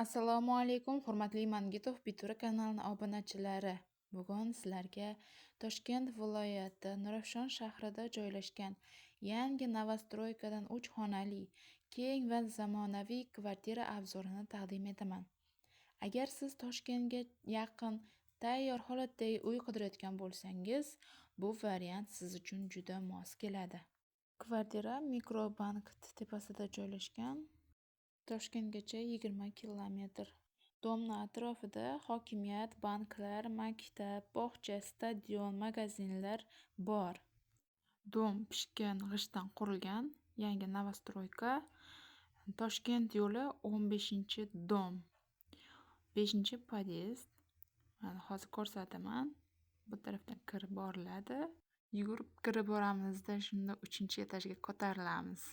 Assalomu alaykum, hurmatli Mangitov Bitura kanalining obunachilari. Bugun sizlarga Toshkent viloyati Nurafshon shahrida joylashgan yangi novostroykadan 3 xonali, keng va zamonaviy kvartira obzorini taqdim etaman. Agar siz Toshkentga yaqin tayyor holatdagi uy qidirayotgan bo'lsangiz, bu variant siz uchun juda mos keladi. Kvartira Mikrobank tepasida joylashgan. Toshkentgacha 20 kilometr. Domni atrofida hokimiyat, banklar, maktab, bog'cha, stadion, magazinlar bor. Dom pishgan g'ishtdan qurilgan yangi novostroyka. Toshkent yo'li 15-dom. 5-pod'ezd. Mana hozir ko'rsataman. Bu tarafdan kirib boriladi. Yugurib kirib boramizda shunda 3-etajga ko'tarilamiz.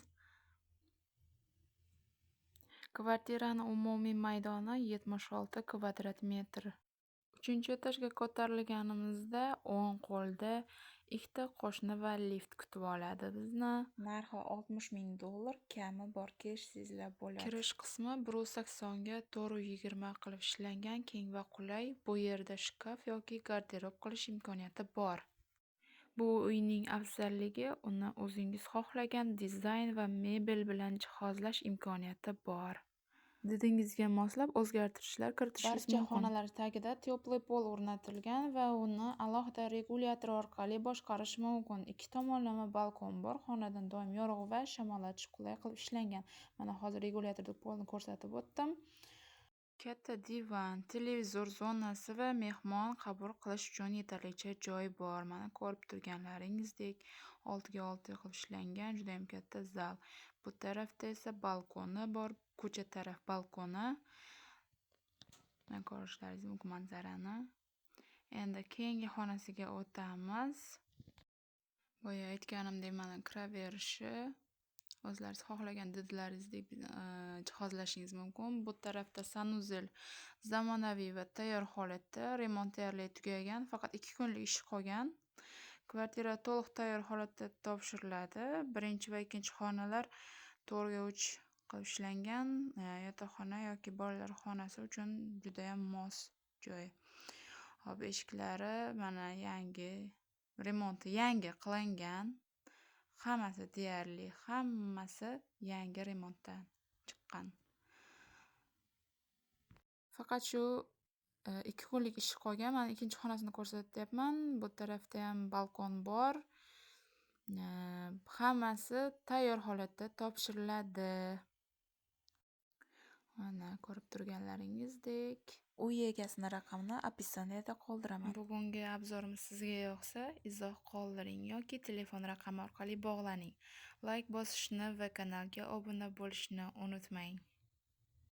Kvartirani umumiy maydoni 76 kvadrat metr. 3-etajga ko'tarilganimizda o'ng qo'lda ikkita qo'shni va lift kutib oladi bizni. Narxi $60,000, kami bor kelishsizlar bo'ladi. Kirish qismi 180 ga 420 qilib ishlangan, keng va qulay. Bu yerda shkaf yoki garderob qilish imkoniyati bor. Bu uyning afzalligi, uni o'zingiz xohlagan dizayn va mebel bilan jihozlash imkoniyati bor. Didingizga moslab o'zgartirishlar kiritishingiz mumkin. Barcha xonalar tagida teplый pol o'rnatilgan va uni alohida regulyator orqali boshqarish mumkin. 2 tomonlama balkon bor. Xonadan doim yorug' va shamollatish qulay qilib ishlangan. Mana hozir regulyatorda polni ko'rsatib o'tdim. Katta divan, televizor zonasi va mehmon qabul qilish uchun yetarlicha joy bor. Mana ko'rib turganlaringizdek 6 ga 6 qilib ishlangan juda ham katta zal. Bu tarafda esa balkoni bor, ko'cha taraf balkoni. Mana ko'rishlaringiz mumkin manzarani. Endi keyingi xonasiga o'tamiz. Boya aytganimdek, mana kiraverishi. O'zlaringiz xohlagan didlaringizdek jihozlashingiz mumkin. Bu tarafda sanuzel zamonaviy va tayyor holatda, remont deyarli tugagan, faqat 2 kunlik ish qolgan. Kvartira to'liq tayyor holatda topshiriladi. Birinchi va ikkinchi xonalar 4 ga 3 qilib ishlangan. Yotoqxona yoki bolalar xonasi uchun juda ham mos joy. Hop, eshiklari mana yangi, remonti yangi qilingan. Hammasi deyarli hammasi yangi remontdan chiqqan. Faqat shu 2 kunlik ish qolgan. Mana ikkinchi xonasini ko'rsatyapman. Bu tarafda ham balkon bor. Hammasi tayyor holatda topshiriladi. Mana ko'rib turganlaringizdek. Uy egasini raqamini описаниеda qoldiraman. Bugungi obzorimiz sizga yoqsa, izoh qoldiring yoki telefon raqami orqali bog'laning. Like bosishni va kanalga obuna bo'lishni unutmang.